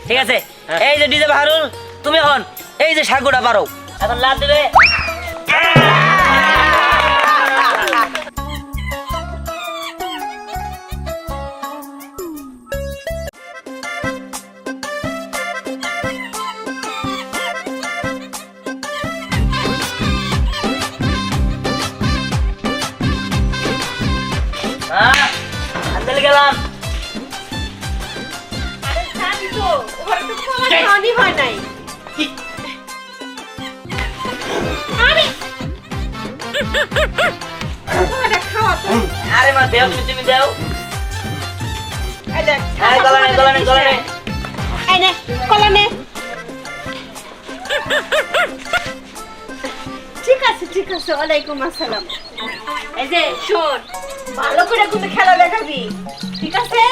ঠিক আছে এই যে ডিজে বাহারুল তুমি এখন এই যে সাগুটা পারো এখন লাভ দিবে আন্দেল গেলাম আরে জানি তো ওর তো কোনো খাওয়ানি হয় নাই আরে ওটা খাওয়া তো আরে মা দেও তুমি দেও এই দেখ এই গলানে এই নে কলানে ঠিক আছে ওয়ালাইকুম আসসালাম এই যে শোন ভালো করে কিন্তু খেলা দেখাবি ঠিক আছে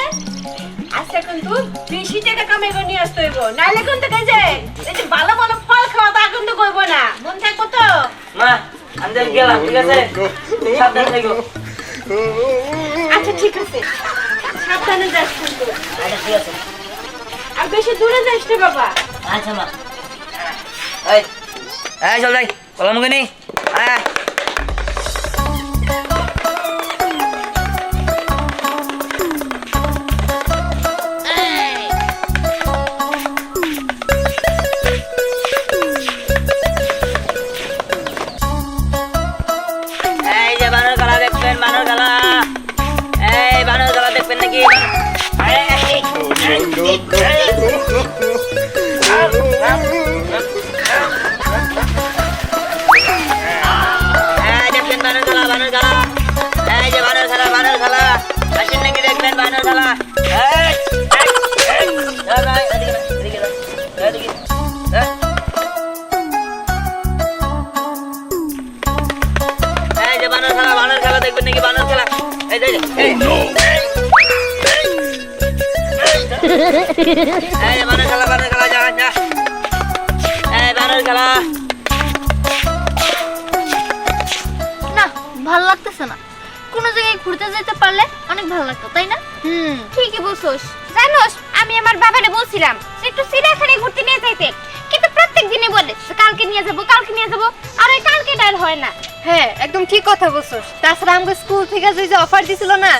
আচ্ছা কিন্তু বেশি টাকা কামাই করে নিয়ে আসতে হইব নাইলে কিন্তু এই যে ভালো ভালো ফল খাওয়া তা কিন্তু করবো না মন থাকবো তো মা আন্দেল গেলাম ঠিক আছে সাবধান থেকো আচ্ছা ঠিক আছে সাবধানে যাস কিন্তু আচ্ছা ঠিক আছে আর বেশি দূরে যাস না বাবা আচ্ছা মা এই চল যাই কলম গনি আয় দেখবেন নাকি দেখবেন বানর খেলা এই যে বানর খেলা আসেন নাকি দেখবেন বানর খেলা এই যে বানর খেলা দেখবেন নাকি বানর খেলা এই যে বানর খেলা যা এই বানর খেলা না ভালো লাগতেছে না কোনো জায়গায় ঘুরতে যেতে পারলে অনেক ভালো লাগতো তাই না ঠিকই বলছোস জানোস আমি আমার বাবারে বলছিলাম যে একটু চিড়িয়াখানায় ঘুরতে নিয়ে যাইতে কিন্তু প্রত্যেক দিনই বলে যে কালকে নিয়ে যাব আর ওই কালকে ডাল হয় না হ্যাঁ একদম ঠিক কথা বলছস তাছাড়া আমাকে স্কুল থেকে যে অফার দিছিল না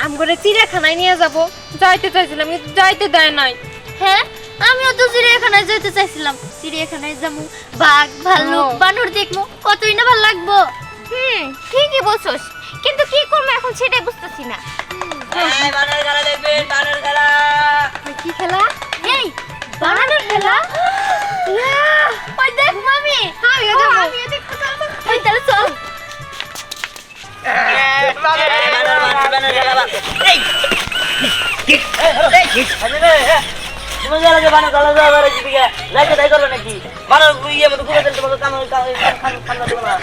আমগরে চিড়িয়াখানায় নিয়ে যাব যাইতে চাইছিলাম কিন্তু যাইতে দেয় নাই হ্যাঁ আমিও তো চিড়িয়াখানায় যেতে চাইছিলাম চিড়িয়াখানায় যাবো বাঘ ভাল্লুক বানর দেখবো কতই না ভালো লাগবো ঠিকই বলছোস কিন্তু কি করবো এখন সেটাই বুঝতেছি না এই বানর খেলা দেখবেন বানর খেলা কি খেলা এই বানর খেলা ওই দেখ মামি আমি দেখতে চাইছি ওই তাহলে চল বানর খেলা এই তুমি যারা বানর খেলা যাওয়ার দিকে লাইকে তাই করবে নাকি বানর ইয়ে মতো ঘুরে চলতে মতো কামড় খান্না দেবো না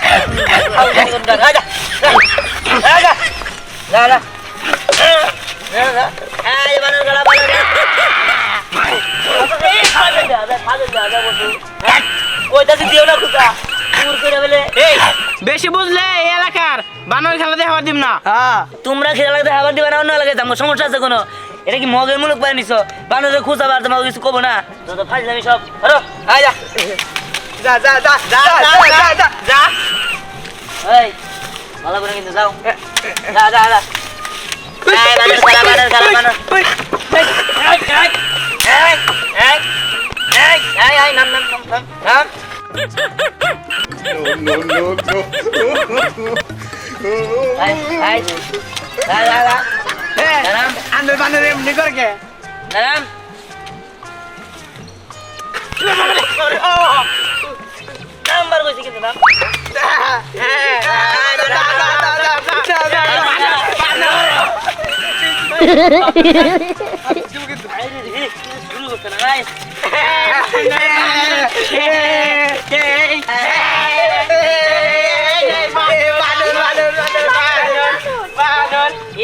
বেশি বুঝলে এই এলাকার বানর খেলা দেখাবার দিব না। তোমরা খেলা দেখাবার দিবা না অন্য এলাকায় যাবো সমস্যা আছে কোনো এটা কি মগের মুলুক পাই নিছো বানরের খুঁজাবার তোমাকে কিছু কবো না যত ফাইজলামি সব ধরো আয় যা এই ভালো করে কিন্তু যাও যা বানর খেলা নাম আন্দর বানর এমনি করে কে নাম্বার কইছি কিন্তু নাম শুরু করতে না ভাই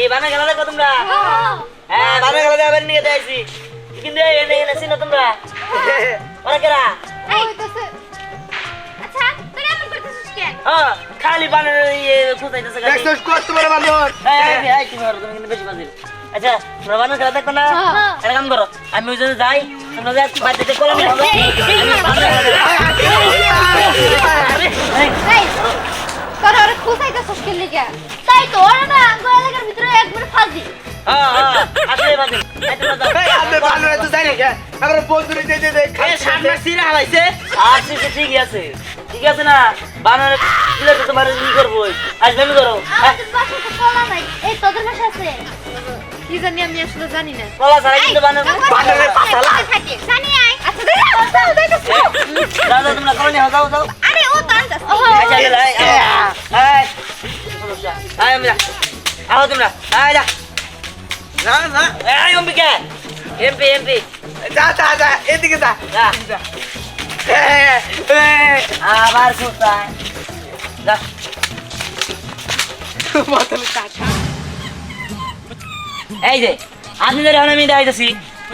এই বানা খেলা দেখো তোমরা হ্যাঁ বানা খেলা দেখাবেন নিয়ে যাইছি কিন্তু এনে চিনো তোমরা ওরা কেরা আচ্ছা তুই এমন করতেছিস কেন হ্যাঁ খালি বানর ইয়ে খুঁজাইতেছে খালি দেখছস কত বড় বানর এই তুমি কিন্তু বেশি বাজিল আচ্ছা তোমরা বানর খেলা দেখো না একটা কাম করো আমি ওই জন্য যাই তোমরা যে বাড়িতে কলা নিয়ে হবে এই তোর আর কোথাইতেছস কি লিগা তাই তো ওরা না আঙ্গুর এলাকার ভিতরে একবার ফাজি হ্যাঁ আসলে বাজে আপনি ভালো তো জানি না আমরা বন্ধুরে দে সামনে সিরা হালাইছে আছি তো ঠিকই আছে ঠিক আছে না বানারে দিলে তো তোমার কি করবো আসবে আমি করো আমাদের বাসায় তো কলা নাই এই তোদের বাসা আছে কি জানি আমি আসলে জানি না কলা ছাড়া কিন্তু বানাবে বানারে পাতালা থাকে জানি আই আচ্ছা দাদা তোমরা কলা নিয়ে যাও যাও আরে ও তো আনতাছ আচ্ছা গেল আয় আমি আও তোমরা আয় যা না না আয় অম্বিকা এমপি যা এদিকে যা যা এ আবার কোথায় যা মাথালে কাটা এই যে আপনাদের এখন আমি দেখাইতেছি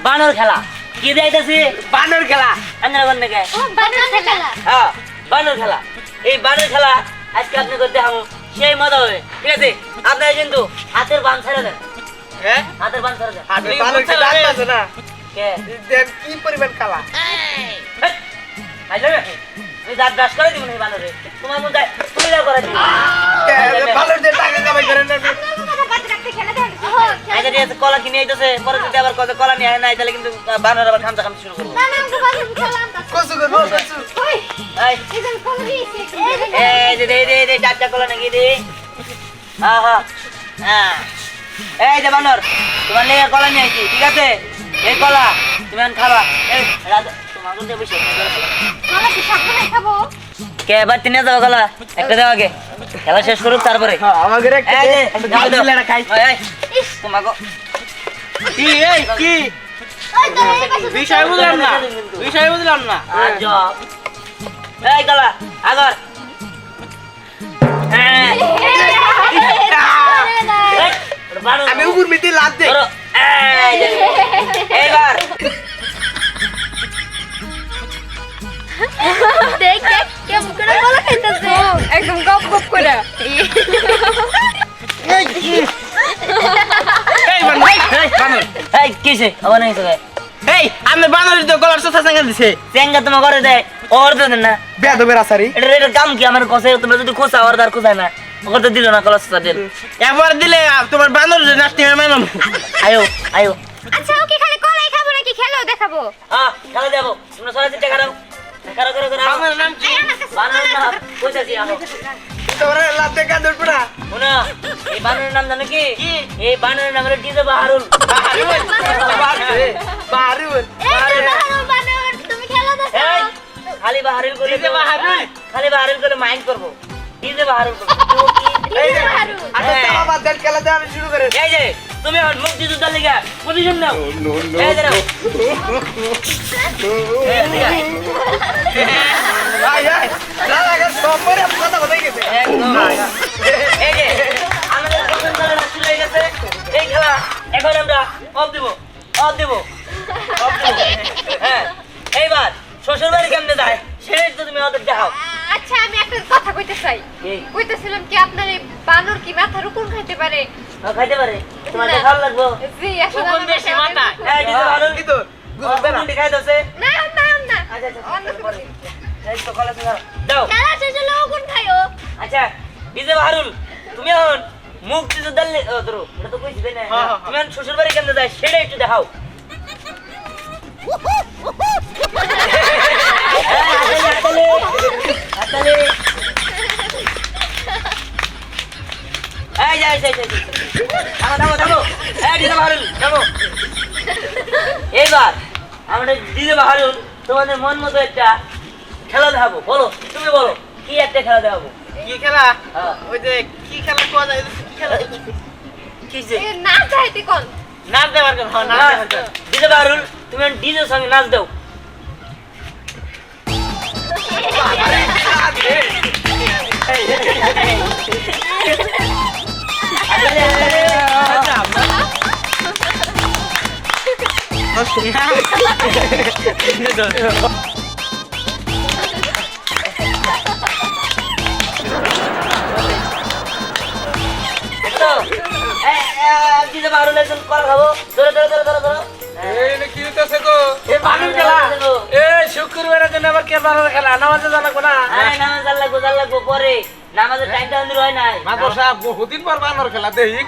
বানর খেলা কি দেখাইতেছি বানর খেলা আপনারা কোন থেকে ও বানানা খেলা হ্যাঁ বানর খেলা এই বানর খেলা আজকে আপনি করতে হামু সেই মজা হবে ঠিক আছে আপনারা কিন্তু হাতের বান ছেড়ে দেন হ্যাঁ হাতের বান ছেড়ে দেন আপনি বানর খেলা আছে না কে দেন কি পরিমাণ খেলা আইলে তুই দাঁত ব্রাশ করে দিব না এই বানরে তোমার মন যায় তুমি যা করে দিবি বানর যে টাকা কামাই করে না বাচ্চা রাখতে খেলা দেন আইতে দিয়ে কলা কিনে আইতেছে পরে যদি আবার কত কলা নিয়ে আয় না তাহলে কিন্তু বানর আবার খামচা খামচি শুরু করবো না না আমাকে বাজার খেলা আনতাছ কসু করবো কসু ওই এই এই যে কলা দিয়েছি এই যে দে চারটা কলা নাকি দে হ্যাঁ এই যে বানর তোমার লেগে কলা নিয়ে আইছি ঠিক আছে এই কলা তুমি এখন খাবা এই রাজা তোমার কোন দিয়ে বসে কলা কি সাবধানে খাবো কে এবার তিনে যাও কলা একটা দাও আগে খেলা শেষ করুক তারপরে আমাদের একটা এই যে গাল দিলে না খাই ইস তোমাকে কি এই কি ওই তো এই পাশে বিষয় বুঝলাম না আজ এই কলা আগর হ্যাঁ এই, বানর আমি উপর মিটি লাভ দে ধরো এই যে, এইবার দেখ দেখ কেমন করে কলা খাইতেছে একদম গপ গপ করে এই বানর এই বানর এই কিসে আবার নাই তো এই আমি বানরের তো গলার চোথা সাঙ্গা দিছে চেঙ্গা তোমার করে দেয় ওর তো দেন না বেদবের আসারি এটা কাম কি আমার কষে তোমরা যদি খোসা ওর দার খোসায় না ওকে তো দিল না কলস দেন একবার দিলে তোমার বানর যে নাচতে মেনম আয়ো আয়ো আচ্ছা ও কি খালি কলাই খাবো নাকি খেলেও দেখাবো হ্যাঁ খেলা দেবো তোমরা সরাসরি টাকা দাও করো করো করো আমার নাম কি এই আমার কাছে বানরের নাম কইতাছি আমো তোমরা লাভ দে কাঁদর পড়া শোনো এই বানরের নাম জানো কি এই বানরের নাম হলো ডিজে বাহারুল বাহারুল এই যে বাহারুল বানর তুমি খেলা এই দেখাও খালি বাহারুল করে ডিজে বাহারুল খালি বাহারুল করে মাইন্ড করবো ডিজে বাহারুল করবো এই যে বাহারুল আচ্ছা তাও আবার দেন খেলা দেওয়া আমি শুরু করে এই যে তুমি এখন মুক্তিযোদ্ধার লিগা পজিশন নাও এই যে নাও আই আই না লাগা সব পরে কথা বলে গেছে একদম। এই যে আমাদের প্রথম খেলা শুরু হয়ে গেছে এই খেলা এখন আমরা অফ দিব হ্যাঁ এইবার শ্বশুর বাড়ি কেমনে যায় সেটাই তো তুমি ওদের দেখাও আচ্ছা আমি একটা কথা কইতে চাই এই কইতেছিলাম কি আপনার এই বানর কি মাথার উপর খাইতে পারে খাইতে পারে তোমার না। দেখার লাগবো জি আসলে কোন আমার বেশি কাছে মাথা? অনেক- এই ডিজে বাহারুল কি তো গুজবে না গুন্ডি খাই দছে না না না আচ্ছা আচ্ছা অন্য কিছু। পরে। এই তো কলা দাও দাও খেলা শেষে লবণ খাইও আচ্ছা ডিজে বাহারুল তুমি এখন মুক্তিযোদ্ধার ধরো এটা তো কইছি তাই না হ্যাঁ, হ্যাঁ। তুমি এখন শ্বশুর বাড়ি কেমনে যায় সেটা একটু দেখাও হাতালে এই যাই থামো এই ডিজে বাহারুল থামো এইবার আমরা ডিজে বাহারুল তোমাদের মন মতো একটা খেলা দেখাবো বলো তুমি বলো কি একটা খেলা দেখাবো কি খেলা হ্যাঁ। ওই যে কি খেলা কোয়া যায় কি খেলা কিসে এ না যাইতে কোন নাচ দেবার কথা নাচ দেবার কথা ডিজে বাহারুল তুমি ডিজের সঙ্গে নাচ দাও ডিজে বাহারুল একজন কলা খাবো ধরো এই কি তো আছে গো এ বানর খেলা এ শুক্রবারের জন্য আবার কে বানর খেলা নামাজে জানা কোনা আরে নামাজ আল্লাহ পরে নামাজের টাইমটা অন্ধের হয় নাই মাদর সাহেব বহুদিন পর বানর খেলা দেখি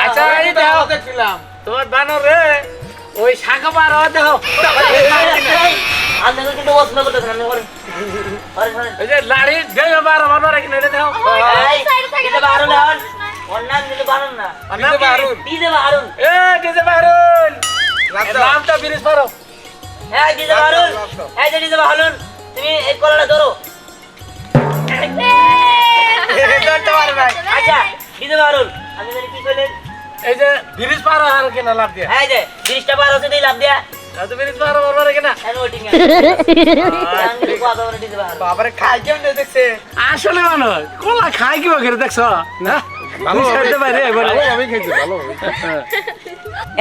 আচ্ছা এই দেখো দেখছিলাম তোমার বানর রে ওই শাখা বার দেখো আপনাকে কিন্তু পছন্দ করতেছেন আপনি করেন এই যে লাড়ি দেবে বার বানর এখানে দেখো দিতে বারুন এখন ওর নাম দিতে বারুন না দিতে বারুন দিতে বারুন এ দিতে বারুন নামটা বিরিশ পারো হ্যাঁ দিতে বারুন এই যে দিতে বারুন তুমি এই কলাটা ধরো ধরতে পারবে না আচ্ছা দিতে বারুন আপনি জানি কি কইলেন এই যে বিরিশ পারো আর কেনা লাভ দিয়া এই যে 30টা বার হচ্ছে লাভ দিয়া তো বিরিশ পারো বারবার কেনা এখন ওটিং আমি কথা বলে দিতে বারুন বাবারে খাই কেমনে দেখছে আসলে বানর কোলা খাই কি বগেরে দেখছো না ভালো খেতে পারে এবারে আমি খাইছি ভালো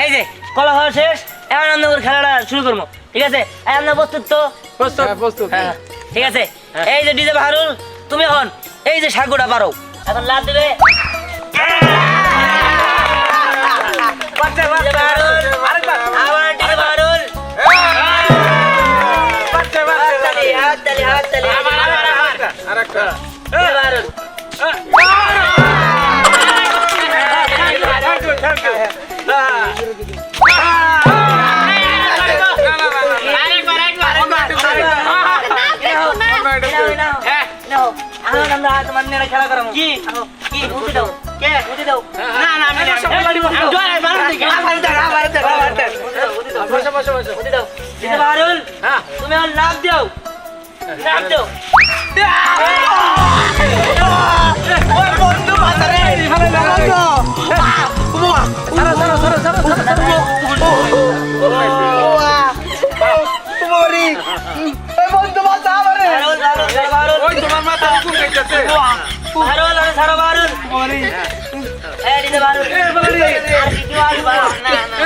এই যে কলা হওয়া শেষ এখন আমরা ওর খেলাটা শুরু করবো ঠিক আছে এই আমরা প্রস্তুত তো প্রস্তুত প্রস্তুত হ্যাঁ ঠিক আছে এই যে ডিজে বাহারুল তুমি এখন এই যে সাগুটা পারো এখন লাভ দিবে বাচ্চা ডিজে বাহারুল আরেকবার আবার ডিজে বাহারুল বাচ্চা হাততালি হাততালি হাততালি আরেকটা ডিজে বাহারুল থ্যাংক ইউ খেলা করাম কি কি উঠে দাও কে উঠে দাও না না আমি জয় বানর দিকে বসে বসে বসে উঠে দাও ডিজে বাহারুল হ্যাঁ তুমি এখন লাভ দাও লাভ দাও বাহারুল বাহারুল বাহারুল ওই তোমার মাথা কোন খাইতেছে বাহারুল আরে ছাড়ো বাহারুল এই ডিজে বাহারুল আর কিছু আসবে না না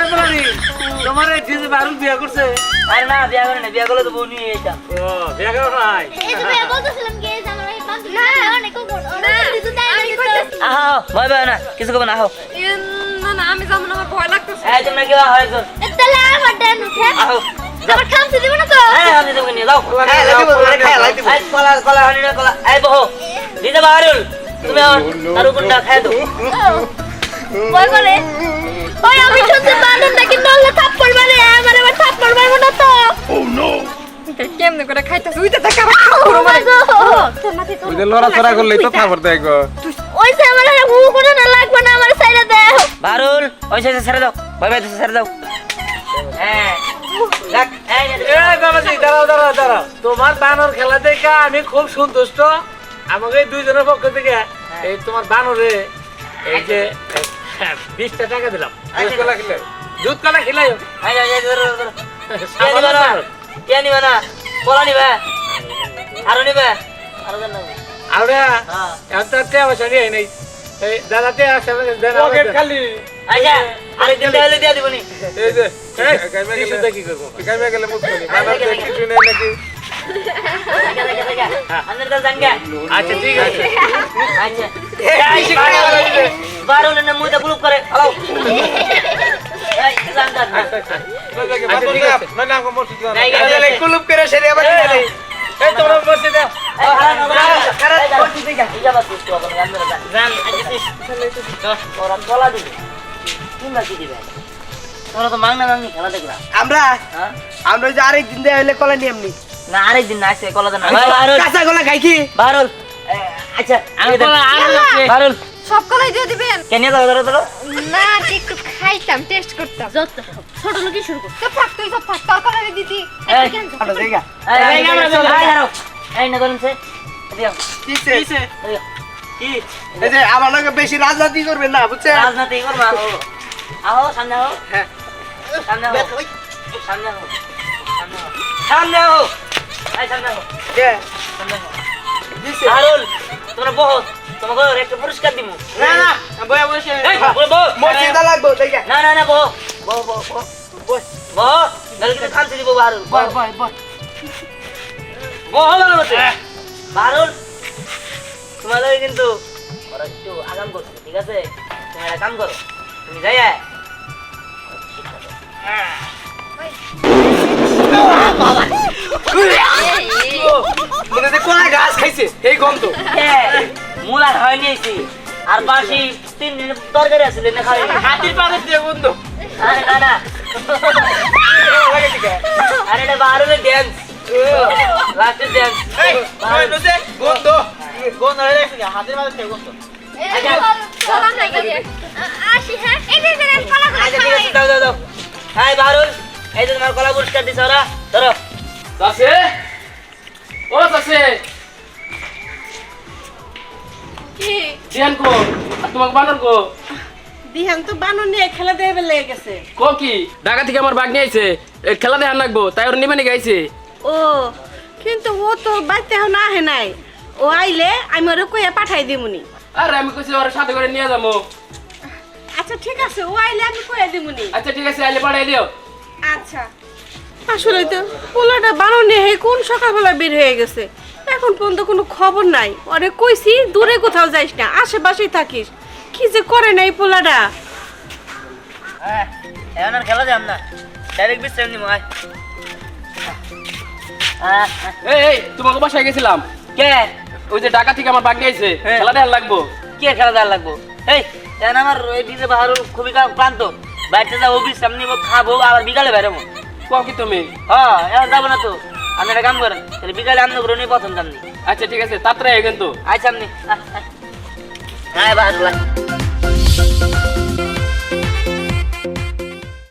তোমার এই ডিজে বারুল বিয়া করছে আরে না বিয়া করে না বিয়া করলে তো বউ নিয়ে যেতাম ও বিয়া করো নাই এই যে ভাই বলতেছিলাম কি এই যে আমার এই বান্ধবী না অনেক বড় না কিছু দেয় না আহো ভয় ভয় না কিছু করবে না আহো না না আমি যাবো না আমার ভয় লাগতেছে এই তোমরা কি হয় একজন তাহলে আমার দেন উঠে আহো আবার খামতে দিব না তো হ্যাঁ আমি তোকে নিয়ে যাও হ্যাঁ, লাগবে, খায়া লাগবে। এই কলা কলা হানিনা কলা এই বহো দিতে বাহারুল তুমি আমার তার উপরটা খায় দাও ভয় করে ওই আমি শুনতে বান্ধব নাকি নলে থাপ্পড় মারে আমার আবার থাপ্পড় মারবো না তো কেমনে করে খাইতেছে উইতে থাকে আবার খাওয়া মারে তোর মাথায় ওই যে লড়াচড়া করলেই তো খাবার দেয় গো ওই সে আমার আর হু করে না লাগবে না আমার সাইডে দাও বাহারুল ওই সাইডে ছেড়ে দাও ভয় ভয় ছেড়ে দাও হ্যাঁ দেখ এই এ বাবাজি দাঁড়াও দাঁড়াও দাঁড়াও তোমার বানর খেলা দেখে আমি খুব সন্তুষ্ট আমাকে এই দুইজনের পক্ষ থেকে এই তোমার বানরে এই যে 20টা টাকা দিলাম দুধ কলা খেলে দুধ কলা খিলাইও এই এই ধরো ধরো কে নিবা না কে নিবা না কলা নিবা আরো নিবা আরো দেন না আরে হ্যাঁ এত তে বসে নিয়ে নেই এই দাদাতে আছে দেন পকেট খালি আচ্ছা আরেকদিন তাহলে দিয়ে দিবনি এই যে গাইমে গেলে কি করব গাইমে গেলে মুখ খুলি বানর কিছু নেই নাকি अंदर का जान गया আচ্ছা ঠিক আছে अच्छा बारो ने मुंह तो ग्रुप करे हेलो जान जान আচ্ছা ঠিক আছে না না আমাকে মসজিদ যাও नहीं আরে কুলুপ করে সেরে আবার গেলে এই তোমরা বসে দাও জান ওরা কলা দিবে তোমরা কি দিবে তোমরা তো মাংনা মাংনি খেলা দেখলা আমরা হ্যাঁ আমরা যে আরেক দিন দেয়া হইলে কলা নিয়ে এমনি না আরেকদিন না আসে কলা দেন না বারুল কাঁচা কলা খাই কি বারুল আচ্ছা আমি কলা আর লাগছে বারুল সব কলাই দিয়ে দিবেন কেন ধরো ধরো না একটু খাইতাম টেস্ট করতাম যত ছোট লোকই শুরু কর তো থাক তুই সব থাক তোর কলাই দিদি এই আমরা জায়গা এই আমরা হারো এই না করেন সে দিও কিসে কিসে দিও কি এই যে আমার লগে বেশি রাজনীতি করবেন না বুঝছেন রাজনীতি করবা আও সামনে আও হ্যাঁ সামনে আও সামনে আও সামনে আও এই সামনে আও কে সামনে আও দিছে হারুল তোমরা বহুত তোমাকে একটা পুরস্কার দিমু না না বয়া বসে এই বল মসজিদা লাগবে জায়গা না না না বহ বহ বহ বহ বহ নালে কিন্তু খান দিব হারুল বয় বয় বয় বহ ভালো মতে হারুল তোমাদের কিন্তু ওরা একটু আগাম করছে ঠিক আছে তুমি একটা কাম করো তুমি যাই মনে যে কোলা গাছ খাইছে এই গন্ধ মুলা খাওয়াই নিয়েছি আর বাসি 3 দিন তরকারি আছে না খাওয়াই হাতির পাড়ে দিয়ে গন্ধ আরে না না আরে এটা বারুদের ড্যান্স লাস্টের ড্যান্স গন্ধ গন্ধ হয়ে গেছে হাতের মাঝে থেকে গন্ধ আসি হ্যাঁ এই যে কলাগুলো আচ্ছা ঠিক আছে দাও দাও দাও হাই বারুল এই যে তোমার কলা পুরস্কার দিছ ওরা ধরো চাচে ও চাচে কি দিয়ান কো আর তোমাকে বানর কো দিহান তো বানর নিয়ে খেলা দেবে লেগে গেছে কো কি ঢাকা থেকে আমার বাগ নিয়ে আইছে খেলা দেখান লাগবো তাই ওর নিবে নাকি আইছে ও কিন্তু ও তো বাইতে এখন আহে নাই ও আইলে আমি ওরে কইয়া পাঠাই দিমুনি আরে আমি কইছি ওর সাথে করে নিয়ে যাবো আচ্ছা ঠিক আছে ও আইলে আমি কইয়া দিমুনি আচ্ছা ঠিক আছে আইলে পাঠাই দিও আচ্ছা আসলে তো পোলাটা বানর নিয়ে কোন সকালবেলা বের হয়ে গেছে এখন পর্যন্ত কোনো খবর নাই ওরে কইছি দূরে কোথাও যাইস না আশেপাশেই থাকিস কি যে করে নাই পোলাটা হ্যাঁ এখন আর খেলা যাম না ডাইরেক্ট বিশ্রাম নিবো আয় এই তোমাকে বাসায় গেছিলাম কে ওই যে ঢাকা থেকে আমার বাগ নিয়ে আইছে খেলা দেখান লাগবো কে খেলা দেওয়ার লাগবো এই এখন আমার ওই দিনে বাহারুল খুবই ক্লান্ত বাড়িতে যাবো বিশ্রাম নিবো খাবো আবার বিকালে বেরোবো কও কি তুমি হ্যাঁ এখন যাবো না তো আপনি একটা কাম করেন তাহলে বিকালে আপনি করে নিয়ে প্রথম জাননি আচ্ছা ঠিক আছে তাড়াতাড়ি কিন্তু আয় সামনে হ্যাঁ বাহারুল